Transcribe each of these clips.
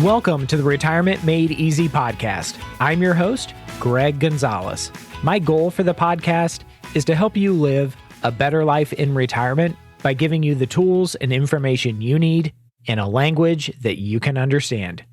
Welcome to the Retirement Made Easy podcast. I'm your host, Greg Gonzalez. My goal for the podcast is to help you live a better life in retirement by giving you the tools and information you need in a language that you can understand.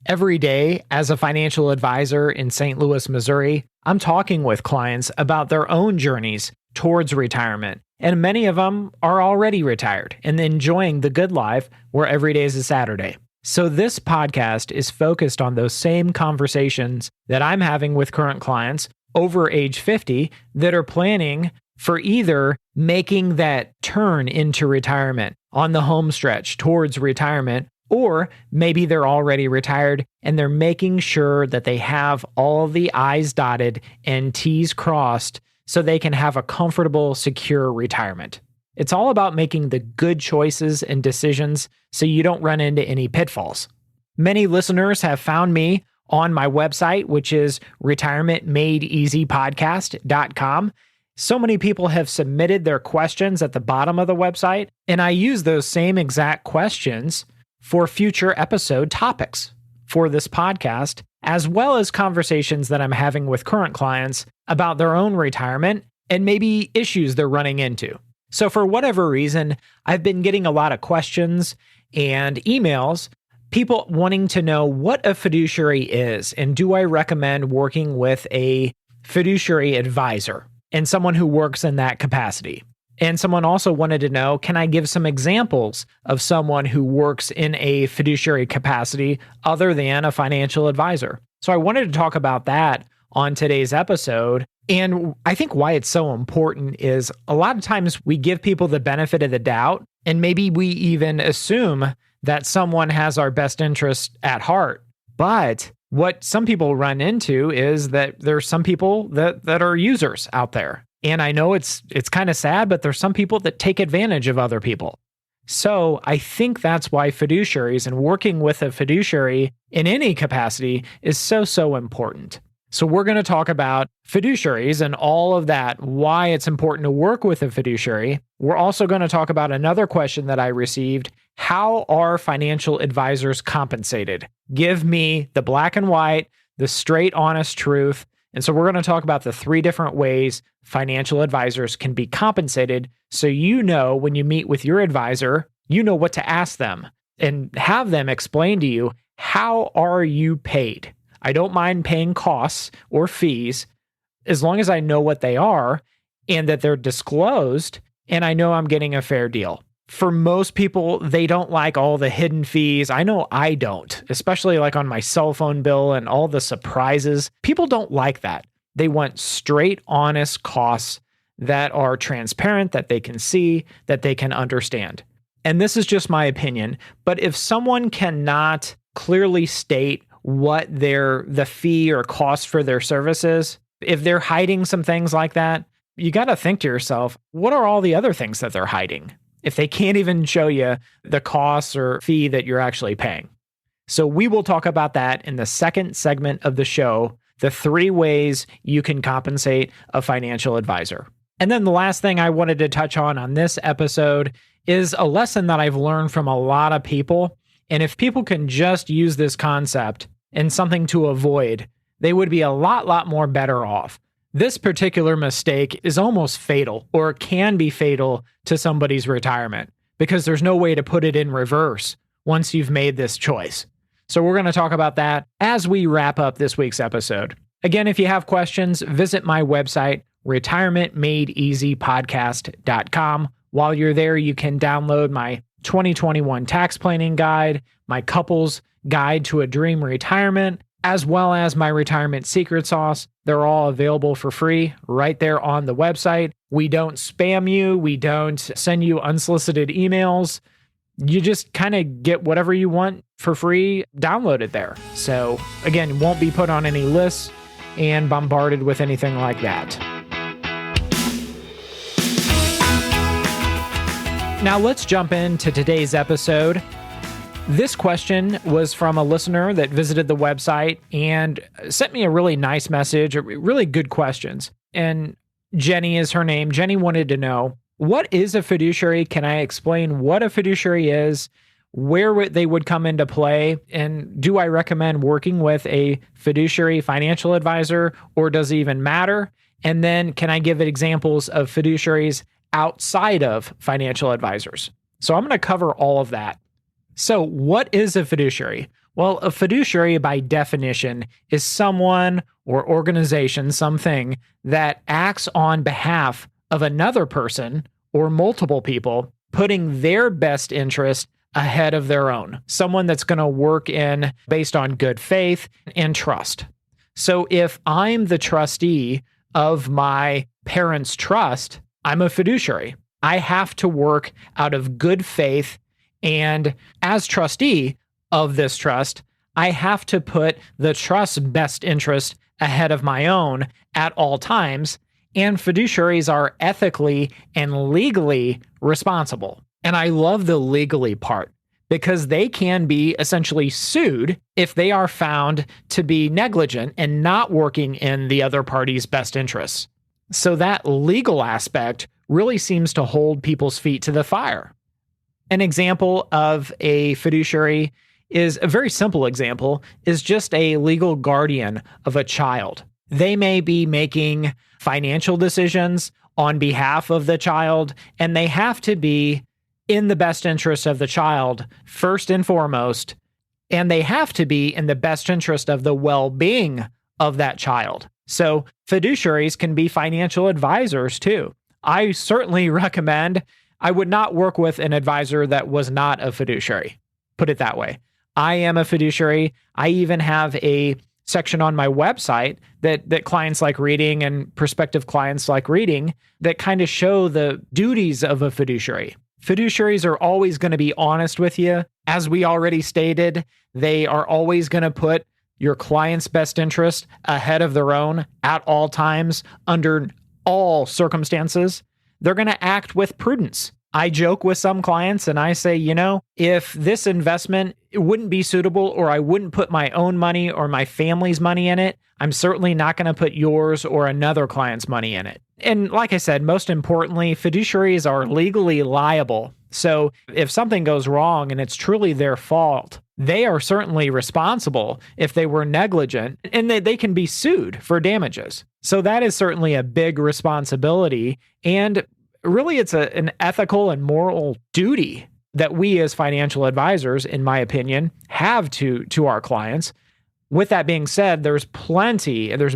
Every day, as a financial advisor in St. Louis, Missouri, I'm talking with clients about their own journeys towards retirement, and many of them are already retired and enjoying the good life where every day is a Saturday. So this podcast is focused on those same conversations that I'm having with current clients over age 50 that are planning for either making that turn into retirement on the home stretch towards retirement, or maybe they're already retired and they're making sure that they have all the I's dotted and T's crossed so they can have a comfortable, secure retirement. It's all about making the good choices and decisions so you don't run into any pitfalls. Many listeners have found me on my website, which is retirementmadeeasypodcast.com. So many people have submitted their questions at the bottom of the website, and I use those same exact questions for future episode topics for this podcast, as well as conversations that I'm having with current clients about their own retirement and maybe issues they're running into. So for whatever reason, I've been getting a lot of questions and emails, people wanting to know what a fiduciary is, and do I recommend working with a fiduciary advisor and someone who works in that capacity. And someone also wanted to know, can I give some examples of someone who works in a fiduciary capacity other than a financial advisor? So I wanted to talk about that on today's episode. And I think why it's so important is a lot of times we give people the benefit of the doubt, and maybe we even assume that someone has our best interest at heart. But what some people run into is that there's some people that are users out there. And I know it's kind of sad, but there's some people that take advantage of other people. So I think that's why fiduciaries and working with a fiduciary in any capacity is so important. So we're going to talk about fiduciaries and all of that, why it's important to work with a fiduciary. We're also going to talk about another question that I received. How are financial advisors compensated? Give me the black and white, the straight, honest truth. And so we're going to talk about the 3 different ways financial advisors can be compensated. So you know, when you meet with your advisor, you know what to ask them and have them explain to you, how are you paid? I don't mind paying costs or fees as long as I know what they are and that they're disclosed and I know I'm getting a fair deal. For most people, they don't like all the hidden fees. I know I don't, especially like on my cell phone bill and all the surprises. People don't like that. They want straight, honest costs that are transparent, that they can see, that they can understand. And this is just my opinion, but if someone cannot clearly state what the fee or cost for their services, if they're hiding some things like that, you got to think to yourself, what are all the other things that they're hiding if they can't even show you the costs or fee that you're actually paying? So we will talk about that in the second segment of the show, the 3 ways you can compensate a financial advisor. And then the last thing I wanted to touch on this episode is a lesson that I've learned from a lot of people. And if people can just use this concept and something to avoid, they would be a lot more better off. This particular mistake is almost fatal, or can be fatal to somebody's retirement, because there's no way to put it in reverse once you've made this choice. So we're going to talk about that as we wrap up this week's episode. Again, if you have questions, visit my website, retirementmadeeasypodcast.com. While you're there, you can download my 2021 tax planning guide, my couples guide to a dream retirement, as well as my retirement secret sauce. They're all available for free right there on the website. We don't spam you. We don't send you unsolicited emails. You just kind of get whatever you want for free, download it there. So again, won't be put on any lists and bombarded with anything like that. Now let's jump into today's episode. This question was from a listener that visited the website and sent me a really nice message, really good questions. And Jenny is her name. Jenny wanted to know, what is a fiduciary? Can I explain what a fiduciary is? where they would come into play, and do I recommend working with a fiduciary financial advisor, or does it even matter? And then can I give examples of fiduciaries outside of financial advisors? So I'm going to cover all of that. So what is a fiduciary? Well, a fiduciary by definition is someone or organization, something that acts on behalf of another person or multiple people, putting their best interest ahead of their own. Someone that's going to work in based on good faith and trust. So if I'm the trustee of my parents' trust, I'm a fiduciary. I have to work out of good faith, and as trustee of this trust, I have to put the trust's best interest ahead of my own at all times, and fiduciaries are ethically and legally responsible. And I love the legally part because they can be essentially sued if they are found to be negligent and not working in the other party's best interests. So that legal aspect really seems to hold people's feet to the fire. An example of a fiduciary is a very simple example, is just a legal guardian of a child. They may be making financial decisions on behalf of the child, and they have to be in the best interest of the child first and foremost, and they have to be in the best interest of the well-being of that child. So fiduciaries can be financial advisors too. I certainly recommend, I would not work with an advisor that was not a fiduciary. Put it that way. I am a fiduciary. I even have a section on my website that clients like reading and prospective clients like reading that kind of show the duties of a fiduciary. Fiduciaries are always going to be honest with you. As we already stated, they are always going to put your client's best interest ahead of their own at all times, under all circumstances. They're going to act with prudence. I joke with some clients and I say, if this investment wouldn't be suitable, or I wouldn't put my own money or my family's money in it, I'm certainly not going to put yours or another client's money in it. And like I said, most importantly, fiduciaries are legally liable. So if something goes wrong and it's truly their fault, they are certainly responsible if they were negligent, and they can be sued for damages. So that is certainly a big responsibility. And really, it's an ethical and moral duty that we as financial advisors, in my opinion, have to our clients. With that being said, there's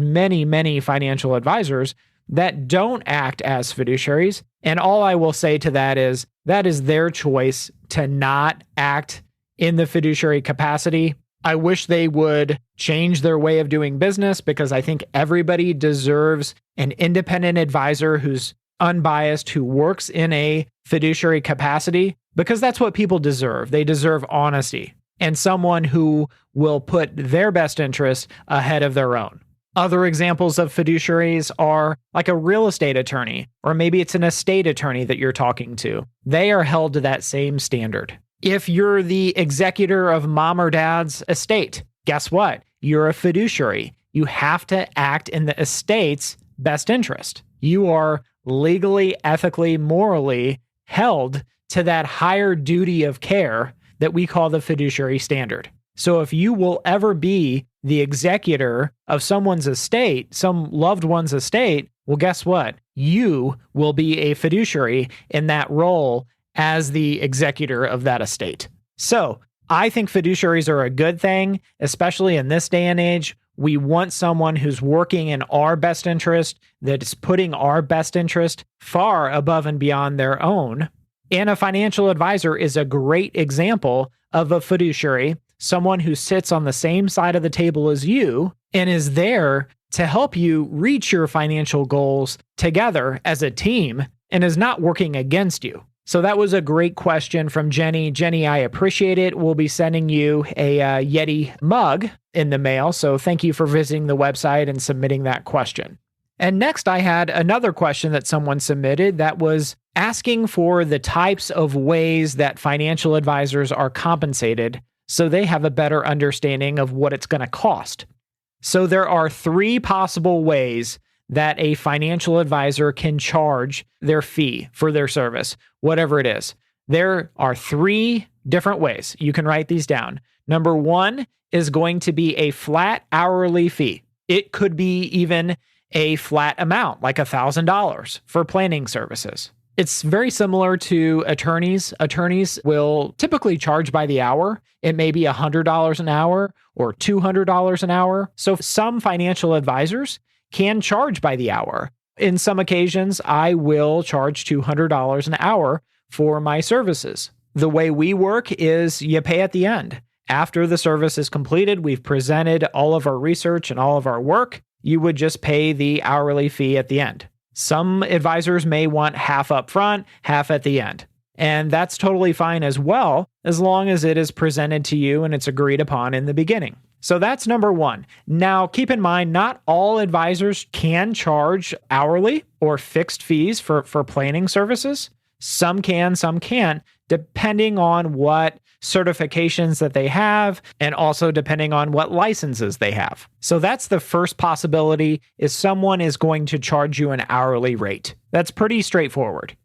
many financial advisors that don't act as fiduciaries. And all I will say to that is their choice to not act in the fiduciary capacity. I wish they would change their way of doing business, because I think everybody deserves an independent advisor who's unbiased, who works in a fiduciary capacity, because that's what people deserve. They deserve honesty and someone who will put their best interest ahead of their own. Other examples of fiduciaries are like a real estate attorney, or maybe it's an estate attorney that you're talking to. They are held to that same standard. If you're the executor of mom or dad's estate, guess what? You're a fiduciary. You have to act in the estate's best interest. You are legally, ethically, morally held to that higher duty of care that we call the fiduciary standard. So if you will ever be the executor of someone's estate, some loved one's estate, well, guess what? You will be a fiduciary in that role as the executor of that estate. So I think fiduciaries are a good thing, especially in this day and age. We want someone who's working in our best interest, that's putting our best interest far above and beyond their own. And a financial advisor is a great example of a fiduciary, someone who sits on the same side of the table as you and is there to help you reach your financial goals together as a team, and is not working against you. So that was a great question from Jenny. Jenny, I appreciate it. We'll be sending you a Yeti mug in the mail. So thank you for visiting the website and submitting that question. And next, I had another question that someone submitted that was asking for the types of ways that financial advisors are compensated so they have a better understanding of what it's going to cost. So there are 3 possible ways that a financial advisor can charge their fee for their service, whatever it is. There are 3 different ways. You can write these down. Number one is going to be a flat hourly fee. It could be even a flat amount, like $1,000 for planning services. It's very similar to attorneys. Attorneys will typically charge by the hour. It may be $100 an hour or $200 an hour. So some financial advisors can charge by the hour. In some occasions, I will charge $200 an hour for my services. The way we work is you pay at the end. After the service is completed, we've presented all of our research and all of our work. You would just pay the hourly fee at the end. Some advisors may want half up front, half at the end. And that's totally fine as well, as long as it is presented to you and it's agreed upon in the beginning. So that's number one. Now, keep in mind, not all advisors can charge hourly or fixed fees for planning services. Some can, some can't, depending on what certifications that they have and also depending on what licenses they have. So that's the first possibility, is someone is going to charge you an hourly rate. That's pretty straightforward.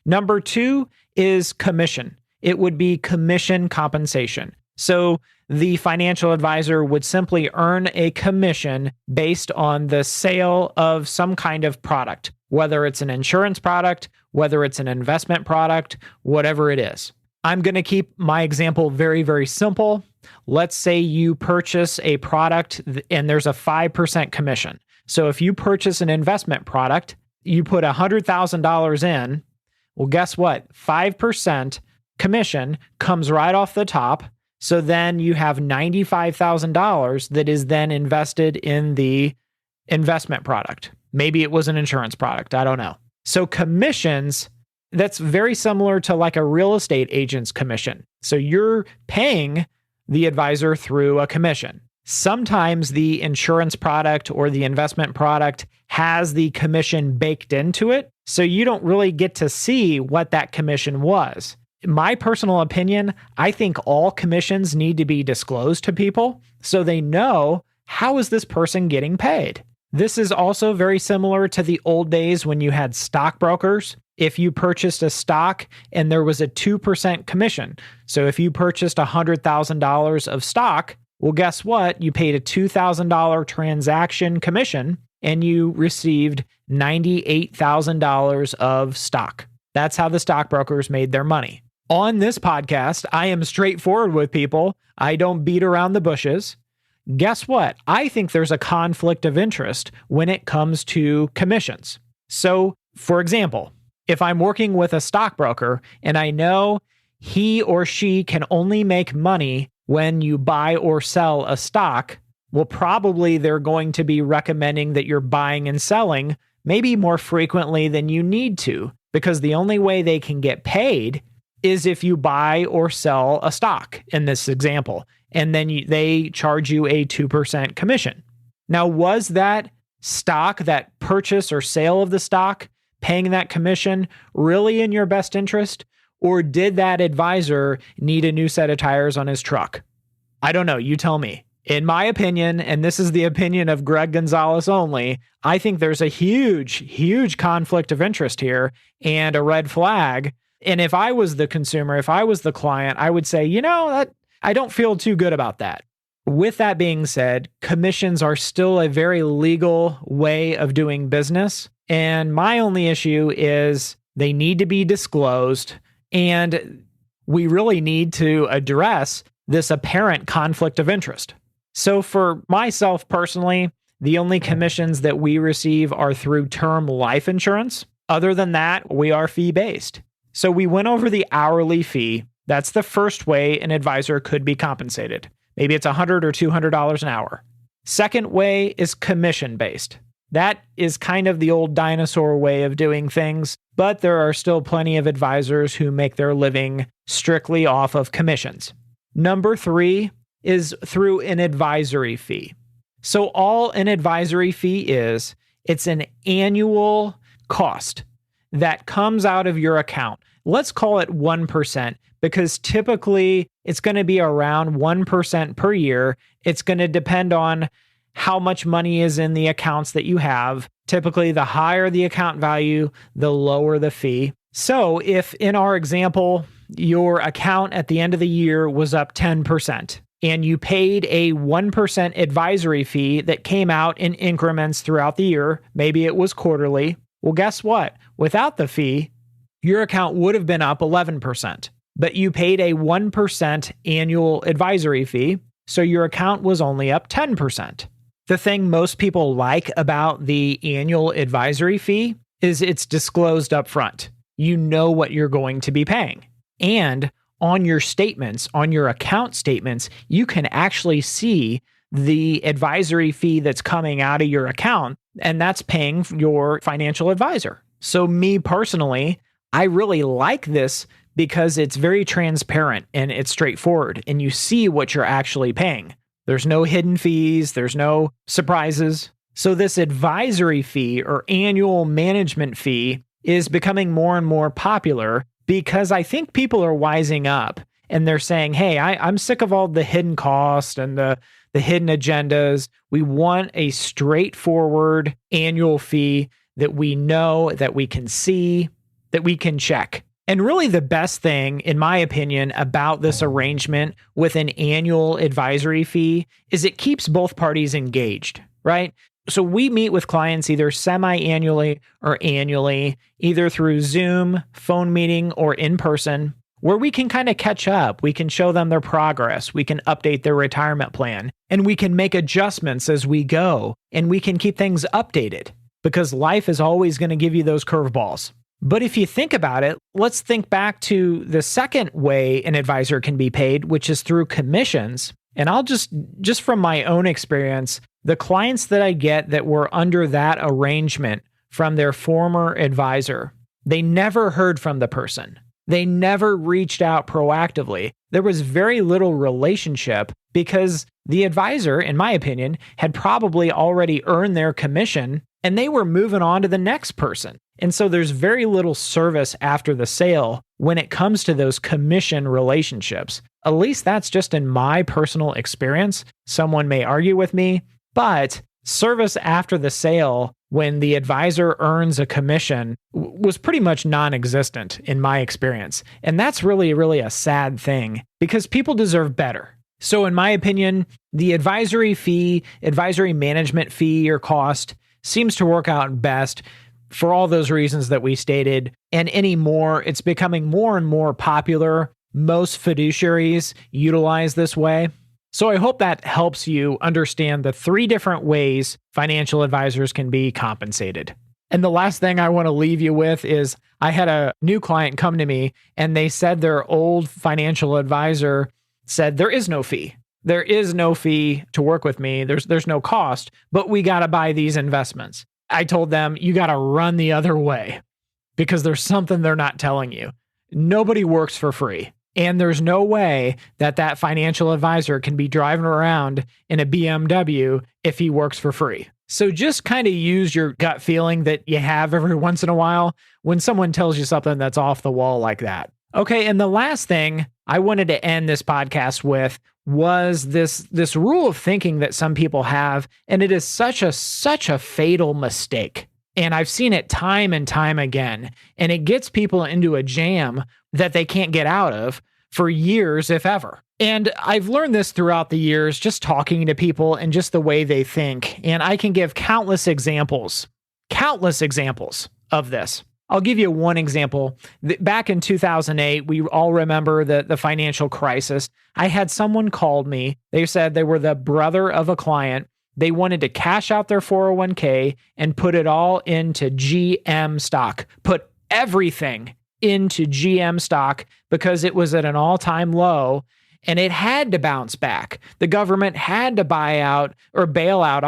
Number two is commission. It would be commission compensation. So the financial advisor would simply earn a commission based on the sale of some kind of product, whether it's an insurance product, whether it's an investment product, whatever it is. I'm going to keep my example very, very simple. Let's say you purchase a product and there's a 5% commission. So if you purchase an investment product, you put $100,000 in, well, guess what? 5% commission comes right off the top. So then you have $95,000 that is then invested in the investment product. Maybe it was an insurance product. I don't know. So commissions, that's very similar to like a real estate agent's commission. So you're paying the advisor through a commission. Sometimes the insurance product or the investment product has the commission baked into it, so you don't really get to see what that commission was. In my personal opinion, I think all commissions need to be disclosed to people so they know, how is this person getting paid? This is also very similar to the old days when you had stockbrokers. If you purchased a stock and there was a 2% commission. So if you purchased $100,000 of stock, well, guess what? You paid a $2,000 transaction commission and you received $98,000 of stock. That's how the stockbrokers made their money. On this podcast, I am straightforward with people. I don't beat around the bushes. Guess what? I think there's a conflict of interest when it comes to commissions. So, for example, if I'm working with a stockbroker and I know he or she can only make money when you buy or sell a stock, well, probably they're going to be recommending that you're buying and selling maybe more frequently than you need to, because the only way they can get paid is if you buy or sell a stock in this example, and then they charge you a 2% commission. Now, was that stock, that purchase or sale of the stock, paying that commission really in your best interest? Or did that advisor need a new set of tires on his truck? I don't know. You tell me. In my opinion, and this is the opinion of Greg Gonzalez only, I think there's a huge, huge conflict of interest here and a red flag. And if I was the consumer, if I was the client, I would say, that I don't feel too good about that. With that being said, commissions are still a very legal way of doing business. And my only issue is they need to be disclosed. And we really need to address this apparent conflict of interest. So for myself personally, the only commissions that we receive are through term life insurance. Other than that, we are fee-based. So we went over the hourly fee. That's the first way an advisor could be compensated. Maybe it's $100 or $200 an hour. Second way is commission-based. That is kind of the old dinosaur way of doing things, but there are still plenty of advisors who make their living strictly off of commissions. Number three is through an advisory fee. So all an advisory fee is, it's an annual cost that comes out of your account. Let's call it 1%, because typically it's going to be around 1% per year. It's going to depend on how much money is in the accounts that you have. Typically, the higher the account value, the lower the fee. So if in our example, your account at the end of the year was up 10%, and you paid a 1% advisory fee that came out in increments throughout the year, maybe it was quarterly. Well, guess what? Without the fee, your account would have been up 11%, but you paid a 1% annual advisory fee, so your account was only up 10%. The thing most people like about the annual advisory fee is it's disclosed up front. You know what you're going to be paying. And on your statements, on your account statements, you can actually see the advisory fee that's coming out of your account, and that's paying your financial advisor. So me personally, I really like this because it's very transparent and it's straightforward, and you see what you're actually paying. There's no hidden fees, there's no surprises. So this advisory fee or annual management fee is becoming more and more popular because I think people are wising up and they're saying, hey, I'm sick of all the hidden costs and the hidden agendas. We want a straightforward annual fee that we know, that we can see, that we can check. And really the best thing, in my opinion, about this arrangement with an annual advisory fee is it keeps both parties engaged, right? So we meet with clients either semi-annually or annually, either through Zoom, phone meeting, or in person, where we can kind of catch up. We can show them their progress. We can update their retirement plan, and we can make adjustments as we go, and we can keep things updated because life is always going to give you those curveballs. But if you think about it, let's think back to the second way an advisor can be paid, which is through commissions. And I'll just from my own experience, the clients that I get that were under that arrangement from their former advisor, they never heard from the person. They never reached out proactively. There was very little relationship because the advisor, in my opinion, had probably already earned their commission and they were moving on to the next person. And so there's very little service after the sale when it comes to those commission relationships. At least that's just in my personal experience. Someone may argue with me, but service after the sale when the advisor earns a commission was pretty much non-existent in my experience. And that's really, really a sad thing because people deserve better. So in my opinion, the advisory fee, advisory management fee or cost seems to work out best for all those reasons that we stated. And anymore, it's becoming more and more popular. Most fiduciaries utilize this way. So I hope that helps you understand the 3 different ways financial advisors can be compensated. And the last thing I want to leave you with is I had a new client come to me and they said their old financial advisor said, there is no fee. There is no fee to work with me. There's no cost, but we got to buy these investments. I told them, you got to run the other way because there's something they're not telling you. Nobody works for free. And there's no way that financial advisor can be driving around in a BMW if he works for free. So just kind of use your gut feeling that you have every once in a while when someone tells you something that's off the wall like that. Okay, and the last thing I wanted to end this podcast with was this rule of thinking that some people have, and it is such a fatal mistake. And I've seen it time and time again, and it gets people into a jam that they can't get out of for years, if ever. And I've learned this throughout the years, just talking to people and just the way they think. And I can give countless examples of this. I'll give you one example. Back in 2008, we all remember the financial crisis. I had someone called me. They said they were the brother of a client. They wanted to cash out their 401k and put it all into GM stock, put everything into GM stock because it was at an all-time low and it had to bounce back. The government had to bail out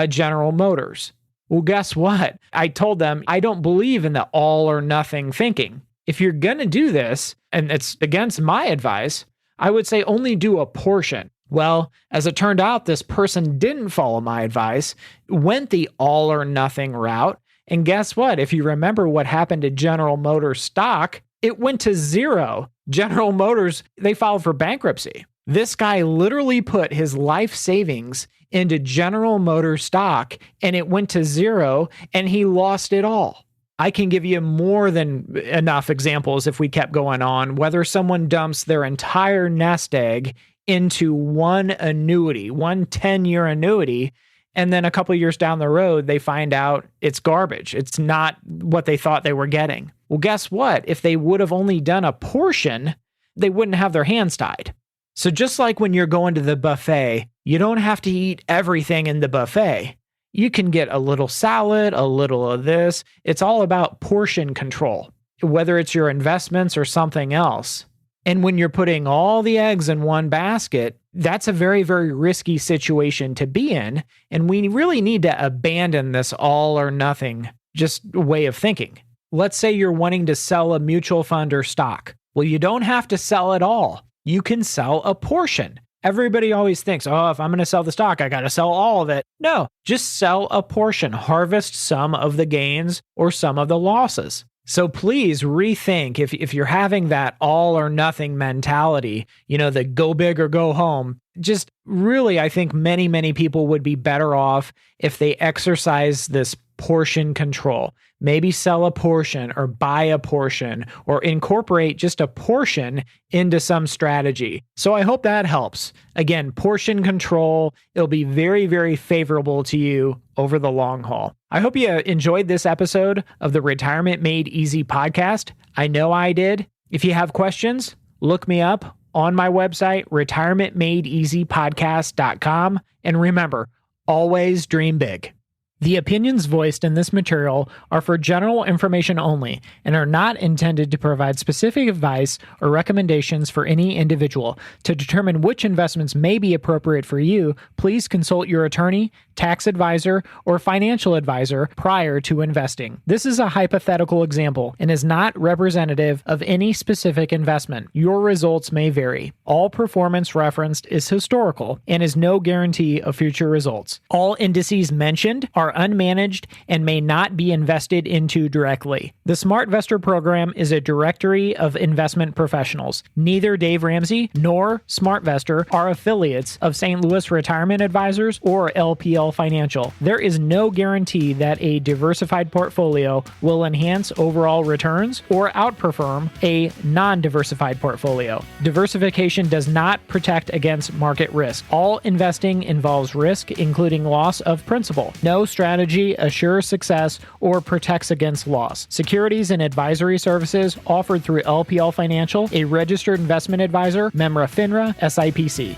General Motors. Well, guess what? I told them I don't believe in the all or nothing thinking. If you're going to do this, and it's against my advice, I would say only do a portion. Well, as it turned out, this person didn't follow my advice, went the all or nothing route. And guess what? If you remember what happened to General Motors stock, it went to zero. General Motors, they filed for bankruptcy. This guy literally put his life savings into General Motors stock and it went to zero and he lost it all. I can give you more than enough examples if we kept going on, whether someone dumps their entire nest egg into one annuity, one 10-year annuity, and then a couple of years down the road, they find out it's garbage. It's not what they thought they were getting. Well, guess what? If they would have only done a portion, they wouldn't have their hands tied. So just like when you're going to the buffet, you don't have to eat everything in the buffet. You can get a little salad, a little of this. It's all about portion control, whether it's your investments or something else. And when you're putting all the eggs in one basket, that's a very, very risky situation to be in. And we really need to abandon this all or nothing just way of thinking. Let's say you're wanting to sell a mutual fund or stock. Well, you don't have to sell it all. You can sell a portion. Everybody always thinks, oh, if I'm going to sell the stock, I got to sell all of it. No, just sell a portion. Harvest some of the gains or some of the losses. So please rethink if you're having that all or nothing mentality, the go big or go home. Just really, I think many, many people would be better off if they exercise this portion control. Maybe sell a portion or buy a portion or incorporate just a portion into some strategy. So I hope that helps. Again, portion control, it'll be very, very favorable to you over the long haul. I hope you enjoyed this episode of the Retirement Made Easy podcast. I know I did. If you have questions, look me up on my website, retirementmadeeasypodcast.com. And remember, always dream big. The opinions voiced in this material are for general information only and are not intended to provide specific advice or recommendations for any individual. To determine which investments may be appropriate for you, please consult your attorney, tax advisor, or financial advisor prior to investing. This is a hypothetical example and is not representative of any specific investment. Your results may vary. All performance referenced is historical and is no guarantee of future results. All indices mentioned are unmanaged and may not be invested into directly. The SmartVestor program is a directory of investment professionals. Neither Dave Ramsey nor SmartVestor are affiliates of St. Louis Retirement Advisors or LPL Financial. There is no guarantee that a diversified portfolio will enhance overall returns or outperform a non-diversified portfolio. Diversification does not protect against market risk. All investing involves risk, including loss of principal. No strategy assures success or protects against loss. Securities and advisory services offered through LPL Financial, a registered investment advisor, member FINRA, SIPC.